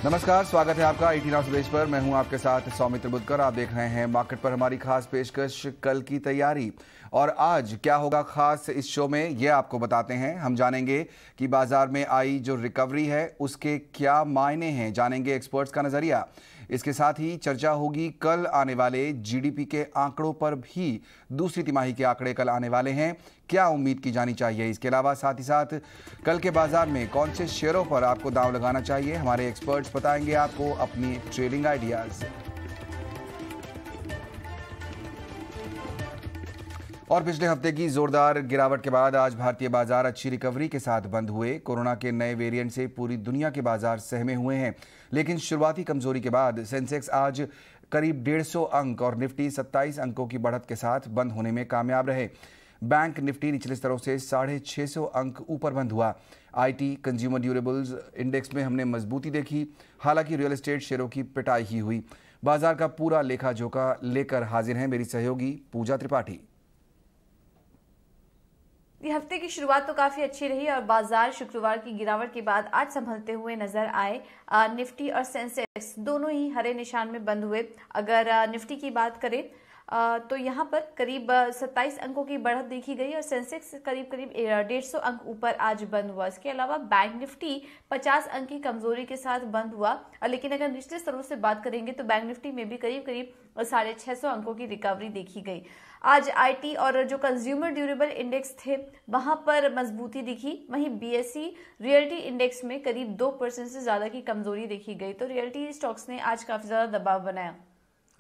नमस्कार, स्वागत है आपका ईटी नाउ संदेश पर। मैं हूं आपके साथ सौमित्र बुद्धकर। आप देख रहे हैं मार्केट पर हमारी खास पेशकश कल की तैयारी। और आज क्या होगा खास इस शो में, ये आपको बताते हैं। हम जानेंगे कि बाजार में आई जो रिकवरी है उसके क्या मायने हैं, जानेंगे एक्सपर्ट्स का नजरिया। इसके साथ ही चर्चा होगी कल आने वाले जीडीपी के आंकड़ों पर भी। दूसरी तिमाही के आंकड़े कल आने वाले हैं, क्या उम्मीद की जानी चाहिए। इसके अलावा साथ ही साथ कल के बाजार में कौन से शेयरों पर आपको दांव लगाना चाहिए, हमारे एक्सपर्ट्स बताएंगे आपको अपनी ट्रेडिंग आइडियाज। और पिछले हफ्ते की जोरदार गिरावट के बाद आज भारतीय बाजार अच्छी रिकवरी के साथ बंद हुए। कोरोना के नए वेरिएंट से पूरी दुनिया के बाजार सहमे हुए हैं, लेकिन शुरुआती कमजोरी के बाद सेंसेक्स आज करीब 150 अंक और निफ्टी 27 अंकों की बढ़त के साथ बंद होने में कामयाब रहे। बैंक निफ्टी निचले स्तरों से 650 अंक ऊपर बंद हुआ। आईटी, कंज्यूमर ड्यूरेबल्स इंडेक्स में हमने मजबूती देखी, हालांकि रियल एस्टेट शेयरों की पिटाई ही हुई। बाजार का पूरा लेखा जोखा लेकर हाजिर हैं मेरी सहयोगी पूजा त्रिपाठी। ये हफ्ते की शुरुआत तो काफी अच्छी रही और बाजार शुक्रवार की गिरावट के बाद आज संभलते हुए नजर आए। निफ्टी और सेंसेक्स दोनों ही हरे निशान में बंद हुए। अगर निफ्टी की बात करें तो यहाँ पर करीब 27 अंकों की बढ़त देखी गई और सेंसेक्स करीब 150 अंक ऊपर आज बंद हुआ। इसके अलावा बैंक निफ्टी 50 अंक की कमजोरी के साथ बंद हुआ, लेकिन अगर निचले स्तरों से बात करेंगे तो बैंक निफ्टी में भी करीब 650 अंकों की रिकवरी देखी गई। आज आईटी और जो कंज्यूमर ड्यूरेबल इंडेक्स थे वहां पर मजबूती दिखी। वहीं बीएसई रियल्टी इंडेक्स में करीब 2% से ज्यादा की कमजोरी देखी गई, तो रियल्टी स्टॉक्स ने आज काफी ज्यादा दबाव बनाया।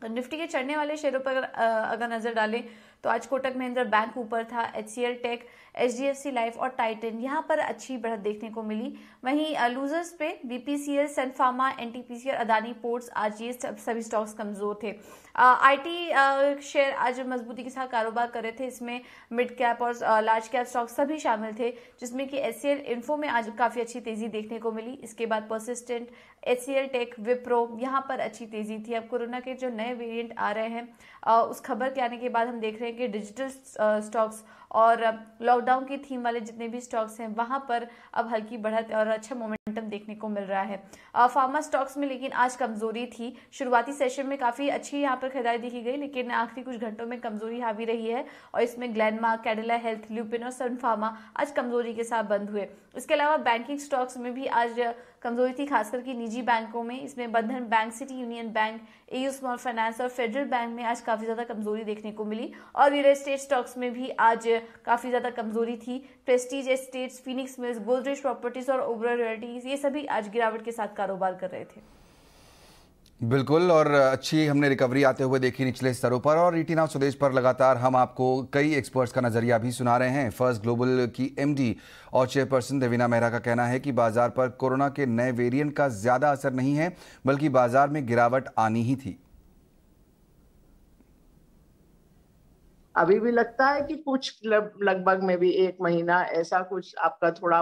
निफ्टी के चढ़ने वाले शेयरों पर अगर नजर डालें तो आज कोटक महिंद्रा बैंक ऊपर था, एचसीएल टेक, एचडीएफसी लाइफ और टाइटन यहाँ पर अच्छी बढ़त देखने को मिली। वहीं लूजर्स पे बीपीसीएल, सन फार्मा, एनटीपीसी और अदानी पोर्ट्स, आज ये सभी स्टॉक्स कमजोर थे। आईटी शेयर आज मजबूती के साथ कारोबार कर रहे थे। इसमें मिड कैप और लार्ज कैप स्टॉक सभी शामिल थे, जिसमें कि एचसीएल इन्फो में आज काफी अच्छी तेजी देखने को मिली। इसके बाद परसिस्टेंट, एचसीएल टेक, विप्रो यहाँ पर अच्छी तेजी थी। अब कोरोना के जो नए वेरिएंट आ रहे हैं उस खबर के आने के बाद हम देख रहे हैं कि डिजिटल स्टॉक्स और लॉकडाउन की थीम वाले जितने भी स्टॉक्स हैं वहां पर अब हल्की बढ़त और अच्छा मोमेंटम देखने को मिल रहा है। फार्मा स्टॉक्स में लेकिन आज कमजोरी थी। शुरुआती सेशन में काफी अच्छी यहाँ पर खरीदारी देखी गई, लेकिन आखिरी कुछ घंटों में कमजोरी हावी रही है और इसमें ग्लेनमार्क, कैडिला हेल्थ, ल्यूपिन और सन फार्मा आज कमजोरी के साथ बंद हुए। इसके अलावा बैंकिंग स्टॉक्स में भी आज कमजोरी थी, खासकर की निजी बैंकों में। इसमें बंधन bank, city union bank, AU small finance और फेडरल बैंक में आज काफी ज्यादा कमजोरी देखने को मिली। और रियल एस्टेट स्टॉक्स में भी आज काफी ज्यादा कमजोरी थी। Prestige estates, Phoenix mills, Godrej properties और ओबरॉय रियल्टीज ये सभी आज गिरावट के साथ कारोबार कर रहे थे। बिल्कुल, और अच्छी हमने रिकवरी आते हुए देखी निचले स्तरों पर। और ईटी नाउ स्वदेश पर लगातार हम आपको कई एक्सपर्ट्स का नजरिया भी सुना रहे हैं। फर्स्ट ग्लोबल की एमडी और चेयरपर्सन देवीना मेहरा का कहना है कि बाजार पर कोरोना के नए वेरिएंट का ज्यादा असर नहीं है, बल्कि बाजार में गिरावट आनी ही थी। अभी भी लगता है कि कुछ लगभग में भी 1 महीना ऐसा कुछ आपका थोड़ा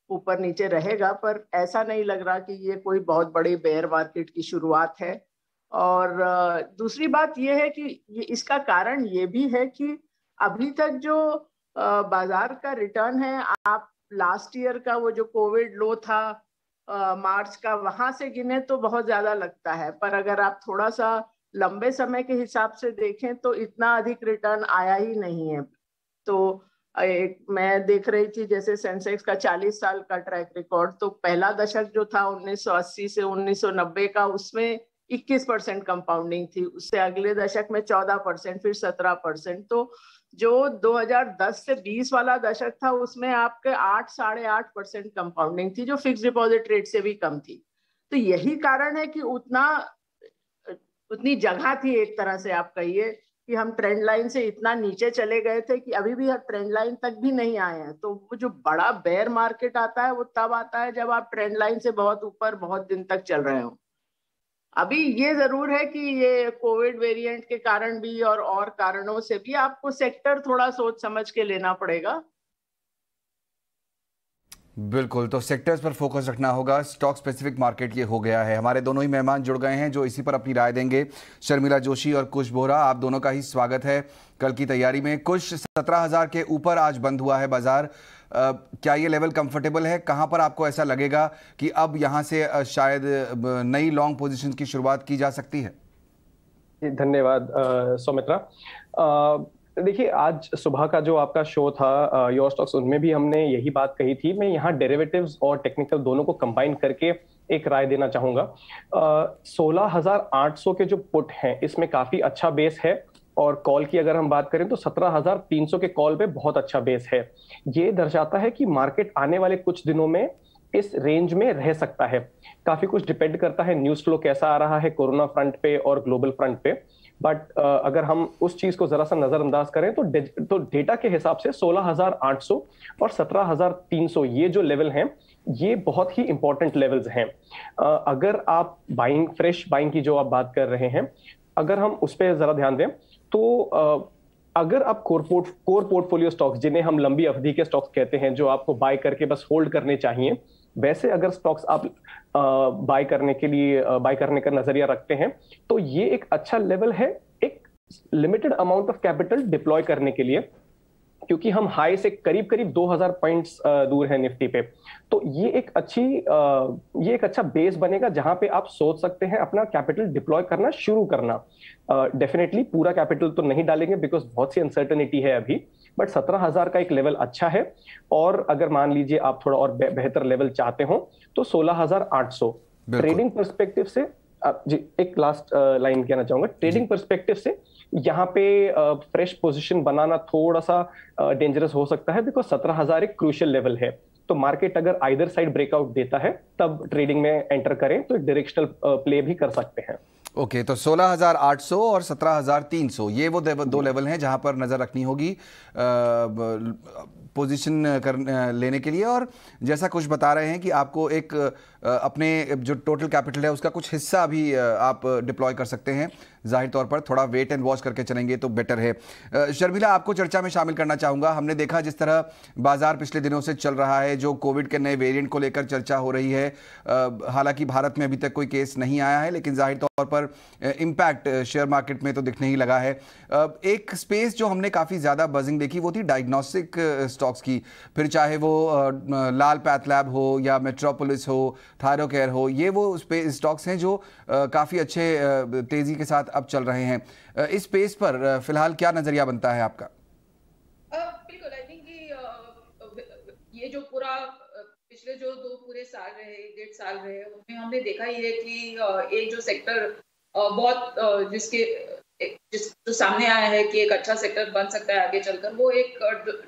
ऊपर नीचे रहेगा, पर ऐसा नहीं लग रहा कि ये कोई बहुत बड़ी बेयर मार्केट की शुरुआत है। और दूसरी बात ये है कि इसका कारण ये भी है कि अभी तक जो बाजार का रिटर्न है, आप लास्ट ईयर का वो जो कोविड लो था मार्च का, वहां से गिने तो बहुत ज्यादा लगता है, पर अगर आप थोड़ा सा लंबे समय के हिसाब से देखें तो इतना अधिक रिटर्न आया ही नहीं है। तो मैं देख रही थी जैसे सेंसेक्स का 40 साल का ट्रैक रिकॉर्ड, तो पहला दशक जो था 1980 से 1990 का, उसमें 21% कंपाउंडिंग थी। उससे अगले दशक में 14%, फिर 17%। तो जो 2010 से 20 वाला दशक था उसमें आपके 8-8.5% कंपाउंडिंग थी, जो फिक्स डिपॉजिट रेट से भी कम थी। तो यही कारण है कि उतनी जगह थी, एक तरह से आप कहिए कि हम ट्रेंड लाइन से इतना नीचे चले गए थे कि अभी भी ट्रेंड लाइन तक भी नहीं आए हैं। तो वो जो बड़ा बेयर मार्केट आता है वो तब आता है जब आप ट्रेंड लाइन से बहुत ऊपर बहुत दिन तक चल रहे हो। अभी ये जरूर है कि ये कोविड वेरिएंट के कारण भी और कारणों से भी आपको सेक्टर थोड़ा सोच समझ के लेना पड़ेगा। बिल्कुल, तो सेक्टर्स पर फोकस रखना होगा। स्टॉक स्पेसिफिक मार्केट ये हो गया है। हमारे दोनों ही मेहमान जुड़ गए हैं जो इसी पर अपनी राय देंगे। शर्मिला जोशी और कुश बोहरा, आप दोनों का ही स्वागत है कल की तैयारी में। कुश, 17,000 के ऊपर आज बंद हुआ है बाजार। क्या ये लेवल कंफर्टेबल है? कहां पर आपको ऐसा लगेगा कि अब यहां से शायद नई लॉन्ग पोजीशन की शुरुआत की जा सकती है? धन्यवाद सौमित्रा। देखिए, आज सुबह का जो आपका शो था योर स्टॉक्स, उनमें भी हमने यही बात कही थी। मैं यहाँ डेरिवेटिव्स और टेक्निकल दोनों को कंबाइन करके एक राय देना चाहूंगा। 16,800 के जो पुट हैं इसमें काफी अच्छा बेस है, और कॉल की अगर हम बात करें तो 17,300 के कॉल पे बहुत अच्छा बेस है। ये दर्शाता है कि मार्केट आने वाले कुछ दिनों में इस रेंज में रह सकता है। काफी कुछ डिपेंड करता है न्यूज फ्लो कैसा आ रहा है कोरोना फ्रंट पे और ग्लोबल फ्रंट पे। बट अगर हम उस चीज को जरा सा नजरअंदाज करें तो डेटा के हिसाब से 16,800 और 17,300 ये जो लेवल हैं, ये बहुत ही इंपॉर्टेंट लेवल्स हैं। अगर आप फ्रेश बाइंग की जो आप बात कर रहे हैं, अगर हम उस पर जरा ध्यान दें तो अगर आप कोर पोर्टफोलियो स्टॉक्स, जिन्हें हम लंबी अवधि के स्टॉक्स कहते हैं, जो आपको बाय करके बस होल्ड करने चाहिए, वैसे अगर स्टॉक्स आप बाय करने का नजरिया रखते हैं, तो ये एक अच्छा लेवल है एक limited amount of capital deploy करने के लिए, क्योंकि हम हाई से करीब करीब 2000 पॉइंट्स दूर है निफ्टी पे। तो ये एक अच्छा बेस बनेगा जहां पे आप सोच सकते हैं अपना कैपिटल डिप्लॉय करना शुरू करना। डेफिनेटली पूरा कैपिटल तो नहीं डालेंगे बिकॉज बहुत सी अनसर्टेनिटी है अभी, बट 17,000 का एक लेवल अच्छा है। और अगर मान लीजिए आप थोड़ा और बेहतर लेवल चाहते हो तो 16,800 ट्रेडिंग पर्सपेक्टिव से। जी, एक लास्ट लाइन कहना चाहूंगा। ट्रेडिंग पर्सपेक्टिव से यहाँ पे फ्रेश पोजीशन बनाना थोड़ा सा डेंजरस हो सकता है, बिकॉज 17,000 एक क्रूशियल लेवल है। तो मार्केट अगर आइदर साइड ब्रेकआउट देता है तब ट्रेडिंग में एंटर करें, तो एक डायरेक्शनल प्ले भी कर सकते हैं। ओके, तो 16,800 और 17,300 ये वो दो लेवल हैं जहां पर नजर रखनी होगी पोजीशन लेने के लिए। और जैसा कुछ बता रहे हैं कि आपको एक अपने जो टोटल कैपिटल है उसका कुछ हिस्सा भी आप डिप्लॉय कर सकते हैं। जाहिर तौर पर थोड़ा वेट एंड वॉच करके चलेंगे तो बेटर है। शर्मिला, आपको चर्चा में शामिल करना चाहूँगा। हमने देखा जिस तरह बाजार पिछले दिनों से चल रहा है, जो कोविड के नए वेरिएंट को लेकर चर्चा हो रही है। हालांकि भारत में अभी तक कोई केस नहीं आया है, लेकिन जाहिर तौर पर इम्पैक्ट शेयर मार्केट में तो दिखने ही लगा है। एक स्पेस जो हमने काफ़ी ज़्यादा बजिंग देखी वो थी डायग्नोस्टिक स्टॉक्स की, फिर चाहे वो लाल पैथ लैब हो या मेट्रोपोलिस हो, थायरोकेयर हो, ये वो स्टॉक्स हैं जो काफ़ी अच्छे तेज़ी के साथ अब चल रहे हैं। इस स्पेस पर फिलहाल क्या नज़रिया बनता है आपका? बिल्कुल, आई थिंक कि ये जो पूरा पिछले जो दो पूरे साल रहे, 1.5 साल रहे, उनमें हमने देखा ही है कि एक जो सेक्टर बहुत जो सामने आया है कि एक अच्छा सेक्टर बन सकता है आगे चलकर, वो एक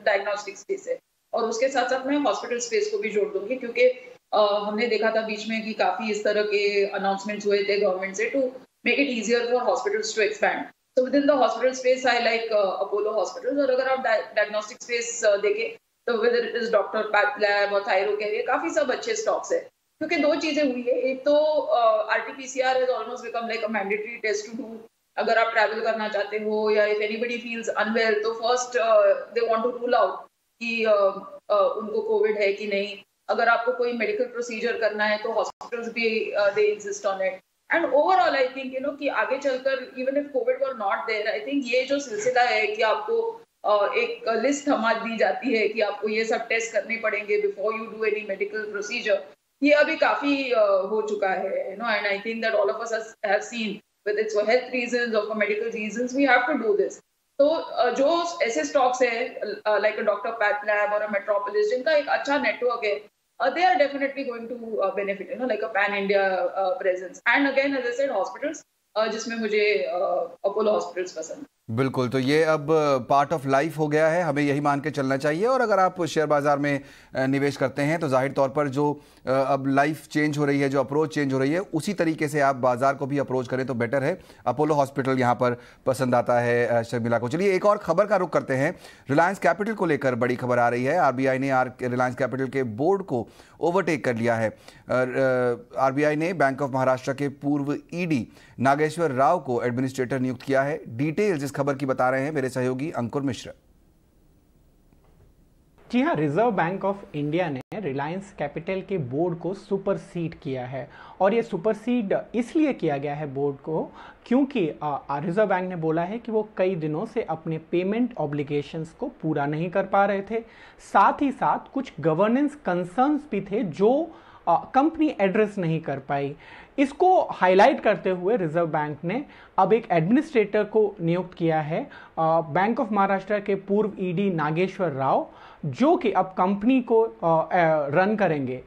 डायग्नोस्टिक स्पेस है। और उसके साथ साथ मैं हॉस्पिटल स्पेस को भी जोड़ दूंगी, क्योंकि हमने देखा था बीच में कि काफी इस तरह के अनाउंसमेंट्स हुए थे गवर्नमेंट से to make it easier for hospitals to expand. So within the hospital space I like Apollo hospitals. और अगर आप डायग्नोस्टिक स्पेस देखें तो whether it is doctor path lab और थायरोकेयर, ये काफी सब अच्छे स्टॉक्स है। क्योंकि दो चीजें हुई है, एक तो RTPCR has almost become like a mandatory test to do अगर आप ट्रैवल करना चाहते हो, या इफ एनीबडी फील्स अनवेल तो first they want to rule out कि उनको कोविड है कि नहीं। अगर आपको कोई मेडिकल प्रोसीजर करना है तो हॉस्पिटल्स भी they insist on it. And overall I think कि आगे चलकर even if COVID were not there, I think ये जो सिलसिला है कि आपको एक लिस्ट थमा दी जाती है कि आपको ये सब टेस्ट करने पड़ेंगे before you do any medical procedure, ये अभी काफी हो चुका है, and I think that all of us have seen whether it's for health reasons or for medical reasons, we have to do this. तो जो ऐसे स्टॉक्स है like a Dr. Path Lab or a Metropolis, जिनका एक अच्छा network है, they are definitely going to benefit, like a pan India presence. And again, as I said, hospitals, जिसमें मुझे अपोलो हॉस्पिटल्स पसंद। बिल्कुल, तो ये अब पार्ट ऑफ लाइफ हो गया है, हमें यही मान के चलना चाहिए। और अगर आप शेयर बाजार में निवेश करते हैं तो जाहिर तौर पर जो अब लाइफ चेंज हो रही है, जो अप्रोच चेंज हो रही है, उसी तरीके से आप बाजार को भी अप्रोच करें तो बेटर है। अपोलो हॉस्पिटल यहाँ पर पसंद आता है शर्मिला को। चलिए एक और खबर का रुख करते हैं। रिलायंस कैपिटल को लेकर बड़ी खबर आ रही है। आरबीआई ने रिलायंस कैपिटल के बोर्ड को ओवरटेक कर लिया है। आरबीआई ने बैंक ऑफ महाराष्ट्र के पूर्व ईडी नागेश्वर राव को एडमिनिस्ट्रेटर नियुक्त किया है। डिटेल्स इस खबर की बता रहे हैं मेरे सहयोगी अंकुर मिश्र। जी हाँ, रिजर्व बैंक ऑफ इंडिया ने रिलायंस कैपिटल के बोर्ड को सुपरसीड किया है। और ये सुपरसीड इसलिए किया गया है बोर्ड को क्योंकि रिजर्व बैंक ने बोला है कि वो कई दिनों से अपने पेमेंट ऑब्लिगेशंस को पूरा नहीं कर पा रहे थे। साथ ही साथ कुछ गवर्नेंस कंसर्न्स भी थे जो कंपनी एड्रेस नहीं कर पाई। इसको हाईलाइट करते हुए रिजर्व बैंक ने अब एक एडमिनिस्ट्रेटर को नियुक्त किया है, बैंक ऑफ महाराष्ट्र के पूर्व ईडी नागेश्वर राव, जो कि अब कंपनी को रन करेंगे।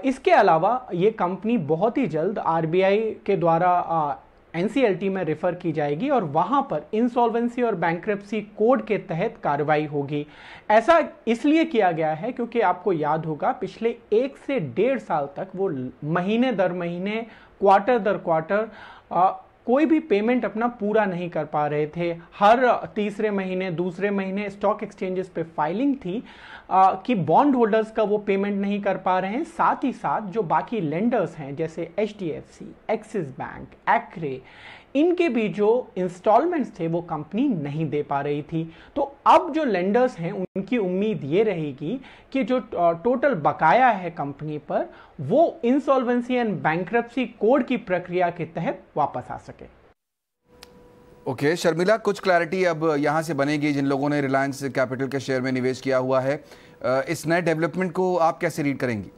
इसके अलावा ये कंपनी बहुत ही जल्द आरबीआई के द्वारा एनसीएलटी में रेफर की जाएगी और वहां पर इंसॉल्वेंसी और बैंक्रप्सी कोड के तहत कार्रवाई होगी। ऐसा इसलिए किया गया है क्योंकि आपको याद होगा पिछले 1 से 1.5 साल तक वो महीने दर महीने, क्वार्टर दर क्वार्टर कोई भी पेमेंट अपना पूरा नहीं कर पा रहे थे। हर तीसरे महीने, दूसरे महीने स्टॉक एक्सचेंजेस पे फाइलिंग थी कि बॉन्ड होल्डर्स का वो पेमेंट नहीं कर पा रहे हैं। साथ ही साथ जो बाकी लेंडर्स हैं जैसे HDFC, एक्सिस बैंक, एक्रे, इनके भी जो इंस्टॉलमेंट्स थे वो कंपनी नहीं दे पा रही थी। तो अब जो लेंडर्स हैं उनकी उम्मीद ये रहेगी कि जो टोटल बकाया है कंपनी पर वो इंसॉल्वेंसी एंड बैंक्रप्सी कोड की प्रक्रिया के तहत वापस आ सके। ओके शर्मिला, कुछ क्लैरिटी अब यहाँ से बनेगी जिन लोगों ने रिलायंस कैपिटल के शेयर में निवेश किया हुआ है। इस नए डेवलपमेंट को आप कैसे रीड करेंगी?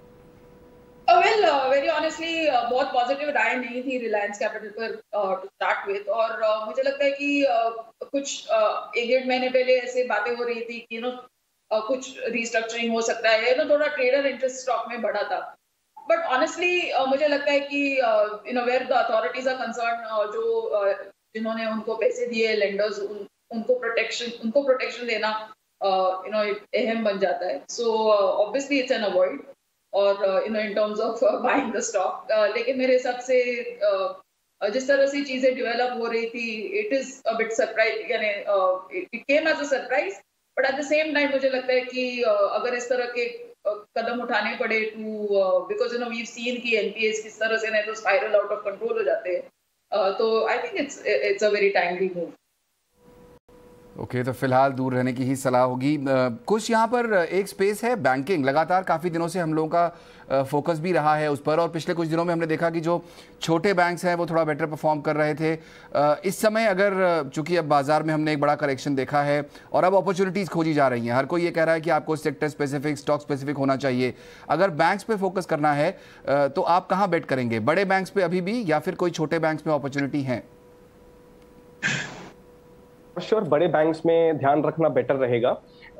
वेरी ऑनेस्टली बहुत पॉजिटिव राय नहीं थी रिलायंस कैपिटल पर टू स्टार्ट विद। और मुझे लगता है कि कुछ 1-1.5 महीने पहले ऐसे बातें हो रही थी कि कुछ रिस्ट्रक्चरिंग हो सकता है, थोड़ा ट्रेडर इंटरेस्ट स्टॉक में बढ़ा था। बट ऑनेस्टली मुझे लगता है कि where the authorities are concern, जो जिन्होंने उनको पैसे दिए लेंडर्स, उनको प्रोटेक्शन देना अहम बन जाता है। So obviously it's an avoid और in terms of buying the stock, लेकिन मेरे हिसाब से जिस तरह से चीजें डेवलप हो रही थी, it is a bit surprise, यानी it came as a surprise, but at the same time मुझे लगता है कि अगर इस तरह के कदम उठाने पड़े because we've seen कि NPAs किस तरह से नहीं तो spiral out of control हो जाते हैं, तो I think it's a very timely move. Okay तो फिलहाल दूर रहने की ही सलाह होगी। कुछ यहाँ पर एक स्पेस है बैंकिंग, लगातार काफ़ी दिनों से हम लोगों का फोकस भी रहा है उस पर, और पिछले कुछ दिनों में हमने देखा कि जो छोटे बैंक्स हैं वो थोड़ा बेटर परफॉर्म कर रहे थे। इस समय अगर चूंकि अब बाजार में हमने एक बड़ा करेक्शन देखा है और अब अपॉर्चुनिटीज़ खोजी जा रही हैं, हर कोई ये कह रहा है कि आपको सेक्टर स्पेसिफिक, स्टॉक स्पेसिफिक होना चाहिए। अगर बैंक्स पे फोकस करना है तो आप कहाँ बेट करेंगे? बड़े बैंक्स पे अभी भी या फिर कोई छोटे बैंक्स में अपॉर्चुनिटी है? श्योर, बड़े बैंक्स में ध्यान रखना बेटर रहेगा।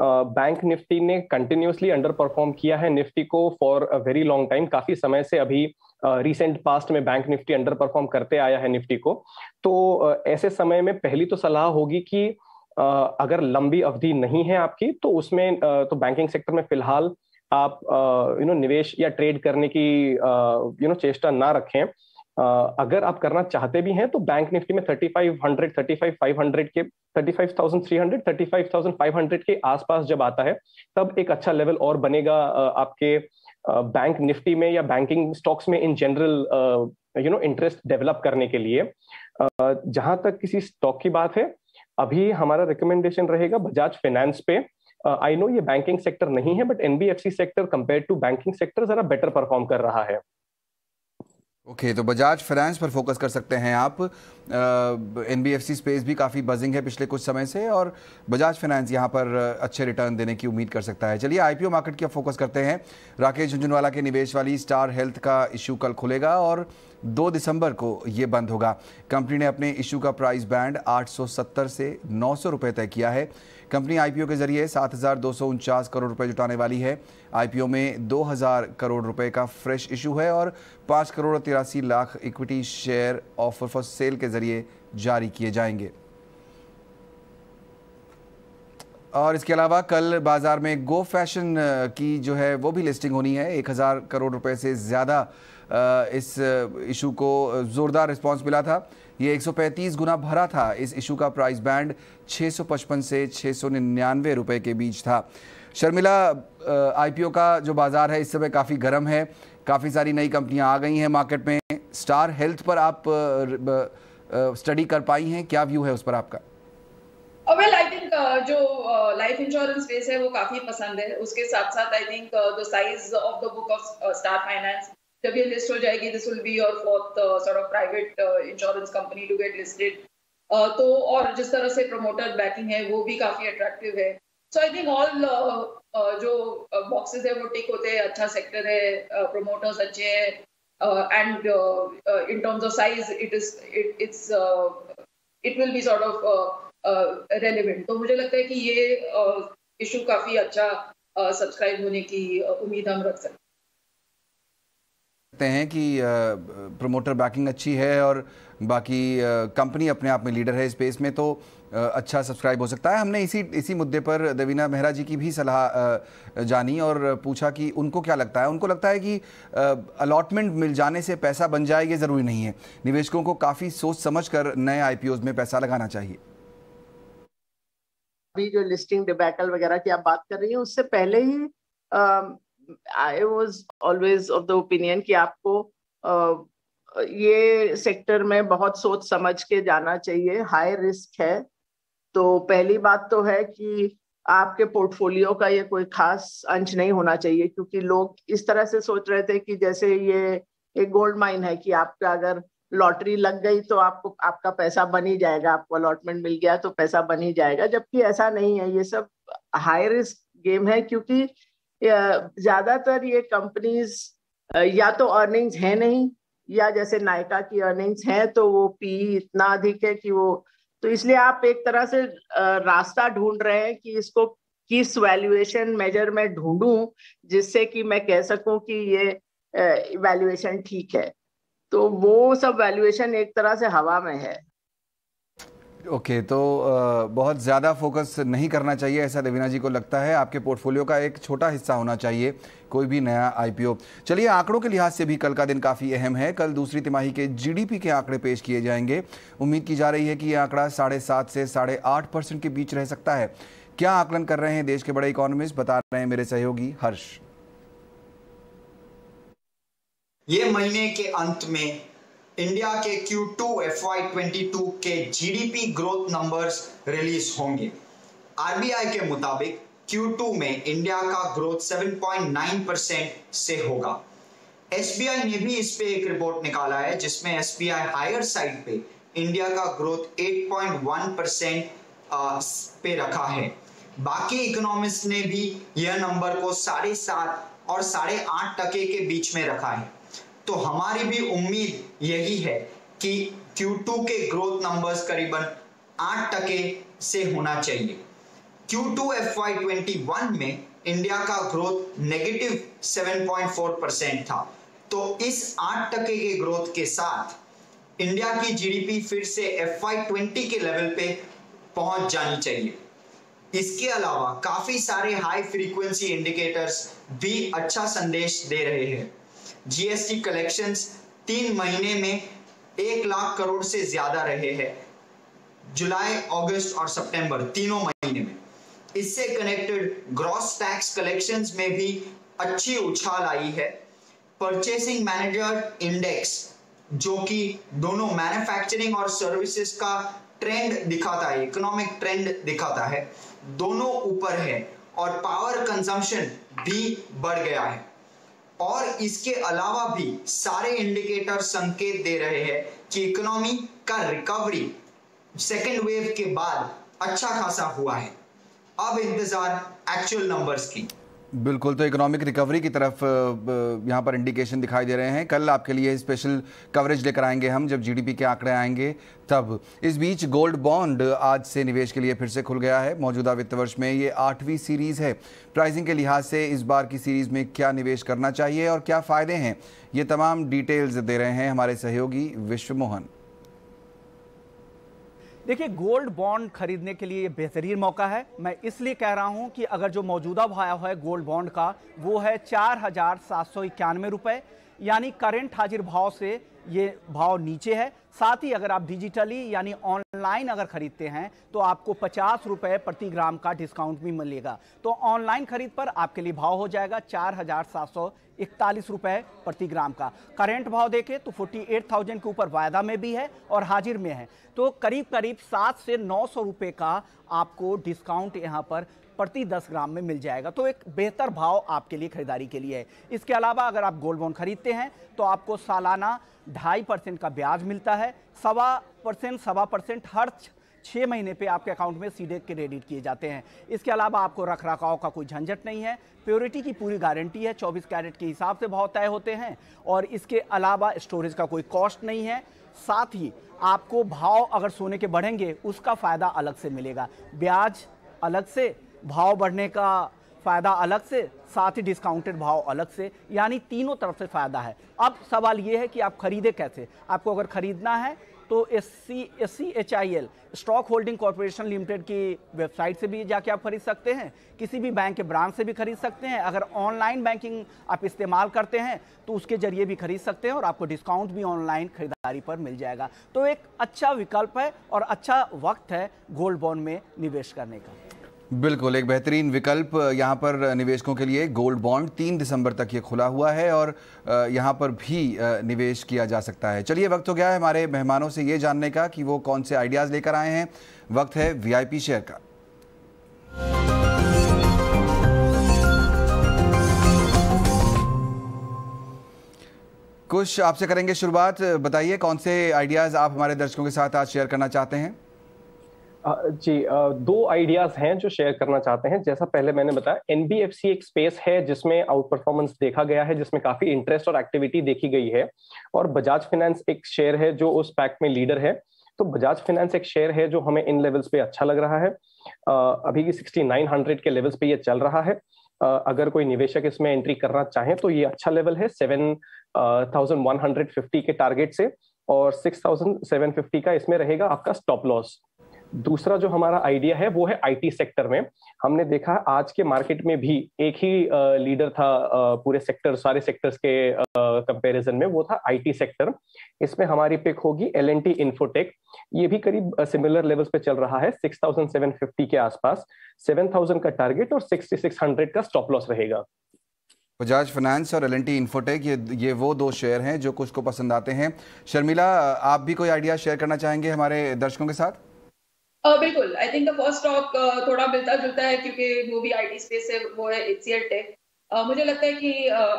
बैंक निफ्टी ने कंटिन्यूसली अंडर परफॉर्म किया है निफ्टी को for a very long time. काफी समय से अभी रिसेंट पास्ट में बैंक निफ्टी अंडर परफॉर्म करते आया है निफ्टी को। तो ऐसे समय में पहली तो सलाह होगी कि अगर लंबी अवधि नहीं है आपकी तो उसमें तो बैंकिंग सेक्टर में फिलहाल आप निवेश या ट्रेड करने की चेष्टा ना रखें। अगर आप करना चाहते भी हैं तो बैंक निफ्टी में 3500, 35,500 के 35,300, 35,500 के आसपास जब आता है तब एक अच्छा लेवल और बनेगा आपके बैंक निफ्टी में या बैंकिंग स्टॉक्स में इन जनरल इंटरेस्ट डेवलप करने के लिए। जहां तक किसी स्टॉक की बात है, अभी हमारा रिकमेंडेशन रहेगा बजाज फाइनेंस पे। आई नो ये बैंकिंग सेक्टर नहीं है but NBFC sector compare to banking sector जरा बेटर परफॉर्म कर रहा है। ओके तो बजाज फाइनेंस पर फोकस कर सकते हैं आप। एनबीएफसी स्पेस भी काफ़ी बजिंग है पिछले कुछ समय से और बजाज फाइनेंस यहाँ पर अच्छे रिटर्न देने की उम्मीद कर सकता है। चलिए आईपीओ मार्केट की अब फोकस करते हैं। राकेश झुंझुनवाला के निवेश वाली स्टार हेल्थ का इशू कल खुलेगा और 2 दिसंबर को ये बंद होगा। कंपनी ने अपने इशू का प्राइस बैंड 870 से 900 रुपये तय किया है। कंपनी आईपीओ के जरिए 7,249 करोड़ रुपए जुटाने वाली है। आईपीओ में 2,000 करोड़ रुपए का फ्रेश इशू है और 5 crore 83 lakh equity share offer for sale के जरिए जारी किए जाएंगे। और इसके अलावा कल बाजार में गो फैशन की जो है वो भी लिस्टिंग होनी है। 1,000 करोड़ रुपए से ज़्यादा इस इशू को ज़ोरदार रिस्पांस मिला था। ये 135 गुना भरा था। इस इशू का प्राइस बैंड 655 से 699 रुपए के बीच था। शर्मिला, आईपीओ का जो बाजार है इस समय काफ़ी गर्म है, काफ़ी सारी नई कंपनियां आ गई हैं मार्केट में। स्टार हेल्थ पर आप स्टडी कर पाई हैं, क्या व्यू है उस पर आपका? वेल आई थिंक जो लाइफ इंश्योरेंस स्पेस है वो काफी पसंद है। उसके साथ साथ I think the size of the book of star finance, जब ये लिस्ट हो जाएगी, this will be your fourth sort of private insurance company to get listed. तो और जिस तरह से प्रमोटर बैकिंग है वो भी काफी अट्रैक्टिव है। सो आई थिंक ऑल जो बॉक्सेस है वो टिक होते हैं। अच्छा सेक्टर है, प्रमोटर्स अच्छे हैं, and in terms of size it will be sort of relevant. तो मुझे लगता है कि ये इशू काफी अच्छा सब्सक्राइब होने की उम्मीद हम रख सकते हैं कि प्रमोटर बैकिंग अच्छी है और बाकी कंपनी अपने आप में लीडर है स्पेस में, तो अच्छा सब्सक्राइब हो सकता है। हमने इसी मुद्दे पर देवीना मेहरा जी की भी सलाह जानी और पूछा कि उनको क्या लगता है। उनको लगता है कि अलॉटमेंट मिल जाने से पैसा बन जाए ये ज़रूरी नहीं है। निवेशकों को काफ़ी सोच समझ कर नए आईपीओज में पैसा लगाना चाहिए। अभी जो लिस्टिंग डिबैकल वगैरह की आप बात कर रही हैं, उससे पहले ही I was always of the opinion कि आपको ये सेक्टर में बहुत सोच समझ के जाना चाहिए। हाई रिस्क है, तो पहली बात तो है कि आपके पोर्टफोलियो का ये कोई खास अंश नहीं होना चाहिए, क्योंकि लोग इस तरह से सोच रहे थे कि जैसे ये एक गोल्ड माइन है कि आपका अगर लॉटरी लग गई तो आपका पैसा बन ही जाएगा, आपको अलॉटमेंट मिल गया तो पैसा बन ही जाएगा, जबकि ऐसा नहीं है। ये सब हाई रिस्क गेम है, क्योंकि ज्यादातर ये कंपनीज या तो अर्निंग्स है नहीं, या जैसे नायका की अर्निंग्स है तो वो पी इतना अधिक है कि वो, तो इसलिए आप एक तरह से रास्ता ढूंढ रहे हैं कि इसको किस वैल्यूएशन मेजर में ढूंढूं जिससे कि मैं कह सकूं कि ये वैल्यूएशन ठीक है। तो वो सब वैल्यूएशन एक तरह से हवा में है। ओके, तो बहुत ज़्यादा फोकस नहीं करना चाहिए ऐसा देवीना जी को लगता है। आपके पोर्टफोलियो का एक छोटा हिस्सा होना चाहिए कोई भी नया आईपीओ। चलिए, आंकड़ों के लिहाज से भी कल का दिन काफ़ी अहम है। कल दूसरी तिमाही के जीडीपी के आंकड़े पेश किए जाएंगे। उम्मीद की जा रही है कि यह आंकड़ा 7.5 से 8.5% के बीच रह सकता है। क्या आकलन कर रहे हैं देश के बड़े इकोनॉमिस्ट, बता रहे हैं मेरे सहयोगी हर्ष। ये महीने के अंत में इंडिया के Q2 FY22 के जीडीपी ग्रोथ नंबर्स रिलीज होंगे। आरबीआई के मुताबिक Q2 में इंडिया का ग्रोथ 7.9% से होगा। एसबीआई ने भी इस पे एक रिपोर्ट निकाला है जिसमें एसबीआई हायर साइड पे इंडिया का ग्रोथ 8.1% पे रखा है। बाकी इकोनॉमिस्ट ने भी यह नंबर को 7.5 और 8.5% के बीच में रखा है। तो हमारी भी उम्मीद यही है कि Q2 के ग्रोथ नंबर्स करीबन 8% से होना चाहिए। Q2 FY21 में इंडिया का ग्रोथ नेगेटिव 7.4% था। तो इस 8% के ग्रोथ के साथ इंडिया की जीडीपी फिर से FY20 के लेवल पे पहुंच जानी चाहिए। इसके अलावा काफी सारे हाई फ्रीक्वेंसी इंडिकेटर्स भी अच्छा संदेश दे रहे हैं। जीएसटी कलेक्शंस 3 महीने में 1 लाख करोड़ से ज्यादा रहे हैं, जुलाई, अगस्त और सितंबर तीनों महीने में। इससे कनेक्टेड ग्रॉस टैक्स कलेक्शंस में भी अच्छी उछाल आई है। परचेसिंग मैनेजर इंडेक्स, जो कि दोनों मैन्युफैक्चरिंग और सर्विसेज का ट्रेंड दिखाता है, इकोनॉमिक ट्रेंड दिखाता है, दोनों ऊपर है और पावर कंजम्पशन भी बढ़ गया है। और इसके अलावा भी सारे इंडिकेटर संकेत दे रहे हैं कि इकोनॉमी का रिकवरी सेकेंड वेव के बाद अच्छा खासा हुआ है। अब इंतजार एक्चुअल नंबर्स की। बिल्कुल, तो इकोनॉमिक रिकवरी की तरफ यहाँ पर इंडिकेशन दिखाई दे रहे हैं। कल आपके लिए स्पेशल कवरेज लेकर आएंगे हम जब जीडीपी के आंकड़े आएंगे तब। इस बीच गोल्ड बॉन्ड आज से निवेश के लिए फिर से खुल गया है। मौजूदा वित्त वर्ष में ये 8वीं सीरीज है। प्राइसिंग के लिहाज से इस बार की सीरीज में क्या निवेश करना चाहिए और क्या फ़ायदे हैं, ये तमाम डिटेल्स दे रहे हैं हमारे सहयोगी विश्व मोहन। देखिए, गोल्ड बॉन्ड खरीदने के लिए ये बेहतरीन मौका है। मैं इसलिए कह रहा हूं कि अगर जो मौजूदा भाव है गोल्ड बॉन्ड का वो है 4,791 रुपये। यानी करंट हाजिर भाव से ये भाव नीचे है। साथ ही अगर आप डिजिटली यानी ऑनलाइन अगर खरीदते हैं तो आपको 50 रुपए प्रति ग्राम का डिस्काउंट भी मिलेगा। तो ऑनलाइन खरीद पर आपके लिए भाव हो जाएगा 4,741 रुपए प्रति ग्राम का। करंट भाव देखें तो 48,000 के ऊपर वायदा में भी है और हाजिर में है, तो करीब करीब 700 से 900 रुपए का आपको डिस्काउंट यहाँ पर प्रति 10 ग्राम में मिल जाएगा। तो एक बेहतर भाव आपके लिए खरीदारी के लिए है। इसके अलावा अगर आप गोल्ड बॉन्ड खरीदते हैं तो आपको सालाना 2.5% का ब्याज मिलता है। 1.25% हर 6 महीने पे आपके अकाउंट में सीधे क्रेडिट किए जाते हैं। इसके अलावा आपको रख रखाव का कोई झंझट नहीं है। प्योरिटी की पूरी गारंटी है। 24 कैरेट के हिसाब से भाव तय होते हैं और इसके अलावा स्टोरेज का कोई कॉस्ट नहीं है। साथ ही आपको भाव अगर सोने के बढ़ेंगे उसका फ़ायदा अलग से मिलेगा, ब्याज अलग से, भाव बढ़ने का फ़ायदा अलग से, साथ ही डिस्काउंटेड भाव अलग से, यानी तीनों तरफ से फ़ायदा है। अब सवाल ये है कि आप खरीदे कैसे। आपको अगर खरीदना है तो SCHIL stock holding corporation limited की वेबसाइट से भी जाके आप खरीद सकते हैं, किसी भी बैंक के ब्रांच से भी खरीद सकते हैं। अगर ऑनलाइन बैंकिंग आप इस्तेमाल करते हैं तो उसके जरिए भी खरीद सकते हैं और आपको डिस्काउंट भी ऑनलाइन खरीदारी पर मिल जाएगा। तो एक अच्छा विकल्प है और अच्छा वक्त है गोल्ड बॉन्ड में निवेश करने का। बिल्कुल, एक बेहतरीन विकल्प यहाँ पर निवेशकों के लिए गोल्ड बॉन्ड 3 दिसंबर तक ये खुला हुआ है और यहाँ पर भी निवेश किया जा सकता है। चलिए, वक्त हो गया है हमारे मेहमानों से ये जानने का कि वो कौन से आइडियाज़ लेकर आए हैं। वक्त है VIP शेयर का। कुछ आपसे करेंगे शुरुआत। बताइए कौन से आइडियाज़ आप हमारे दर्शकों के साथ आज शेयर करना चाहते हैं। जी, 2 आइडियाज हैं जो शेयर करना चाहते हैं। जैसा पहले मैंने बताया, NBFC एक स्पेस है जिसमें आउट परफॉर्मेंस देखा गया है, जिसमें काफी इंटरेस्ट और एक्टिविटी देखी गई है। और बजाज फाइनेंस एक शेयर है जो उस पैक में लीडर है। तो बजाज फाइनेंस एक शेयर है जो हमें इन लेवल्स पे अच्छा लग रहा है। अभी 6900 के लेवल्स पे ये चल रहा है। अगर कोई निवेशक इसमें एंट्री करना चाहे तो ये अच्छा लेवल है 7150 के टारगेट से, और 6750 का इसमें रहेगा आपका स्टॉप लॉस। दूसरा जो हमारा आइडिया है वो है IT सेक्टर में। हमने देखा आज के मार्केट में भी एक ही लीडर था पूरे सेक्टर, सारे सेक्टर्स के कंपैरिजन में, वो था IT सेक्टर। इसमें हमारी पिक होगी L&T इन्फोटेक। ये भी करीब सिमिलर लेवल्स पे चल रहा है, 6750 के आसपास, 7000 का टारगेट और 6600 का स्टॉप लॉस रहेगा। बजाज फाइनेंस और L&T इन्फोटेक ये वो 2 शेयर हैं जो कुछ को पसंद आते हैं। शर्मिला, आप भी कोई आइडिया शेयर करना चाहेंगे हमारे दर्शकों के साथ? बिल्कुल, आई थिंक द फर्स्ट स्टॉक थोड़ा मिलता जुलता है क्योंकि वो भी IT स्पेस से, वो है HCL टेक। मुझे लगता है कि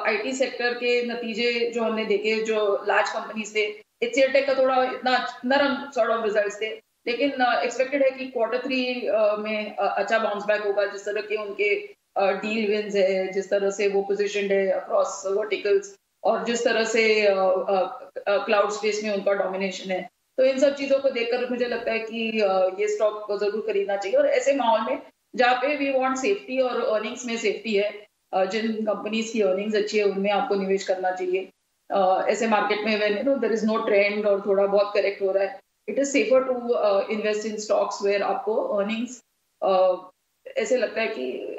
IT सेक्टर के नतीजे जो हमने देखे, जो लार्ज कंपनीज थे, HCL टेक का थोड़ा इतना नरम सॉर्ट ऑफ रिजल्ट्स थे, लेकिन एक्सपेक्टेड है कि Q3 में अच्छा बाउंस बैक होगा। जिस तरह के उनके डील विंस है, जिस तरह से वो पोजिशनड है अक्रॉस वर्टिकल्स, और जिस तरह से क्लाउड स्पेस में उनका डोमिनेशन है, तो इन सब चीजों को देखकर मुझे लगता है कि ये स्टॉक को जरूर खरीदना चाहिए। और ऐसे माहौल में जहाँ पे वी वांट सेफ्टी और अर्निंग्स में सेफ्टी है, जिन कंपनीज की अर्निंग्स अच्छी है उनमें आपको निवेश करना चाहिए। ऐसे मार्केट में when there is no trend और थोड़ा बहुत करेक्ट हो रहा है, it is safer to invest in stocks where आपको अर्निंग्स ऐसे लगता है कि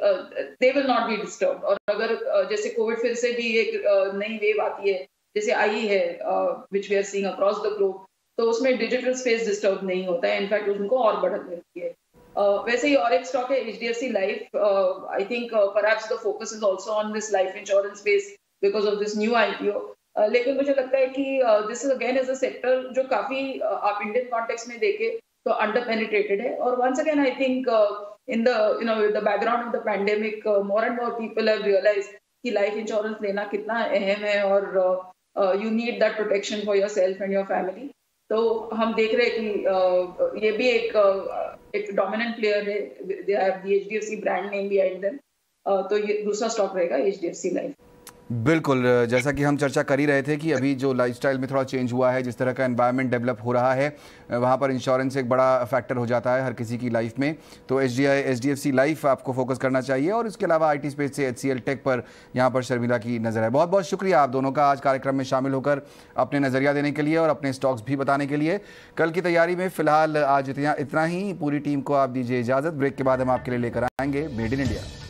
they will not be disturb. और अगर जैसे कोविड फिर से भी एक नई वेव आती है, जैसे आई है which we are seeing across the globe, तो उसमें डिजिटल स्पेस डिस्टर्ब नहीं होता है, इनफैक्ट उनको और बढ़त मिलती है। वैसे ही और एक स्टॉक है HDFC life. I think perhaps the focus is also on this life insurance space because of this new IPO। लेकिन मुझे लगता है कि this is again is a sector जो काफी आप इंडियन कॉन्टेक्स्ट में देखे तो अंडर पेनिट्रेटेड है। और once again I think in the background of the pandemic, more and more people have realized कि लाइफ इंश्योरेंस लेना कितना अहम है और you need that protection for yourself and your family। तो हम देख रहे हैं कि ये भी एक डोमिनेंट प्लेयर है, they have the HDFC brand name behind them। तो ये दूसरा स्टॉक रहेगा HDFC लाइफ। बिल्कुल, जैसा कि हम चर्चा कर ही रहे थे कि अभी जो लाइफस्टाइल में थोड़ा चेंज हुआ है, जिस तरह का एनवायरनमेंट डेवलप हो रहा है, वहाँ पर इंश्योरेंस एक बड़ा फैक्टर हो जाता है हर किसी की लाइफ में। तो HDFC लाइफ आपको फोकस करना चाहिए। और इसके अलावा IT स्पेस से HCL टेक पर यहाँ पर शर्मिला की नज़र है। बहुत बहुत शुक्रिया आप दोनों का आज कार्यक्रम में शामिल होकर अपने नज़रिया देने के लिए और अपने स्टॉक्स भी बताने के लिए। कल की तैयारी में फ़िलहाल आज इतना ही। पूरी टीम को आप दीजिए इजाज़त। ब्रेक के बाद हम आपके लिए लेकर आएंगे मेड इन इंडिया।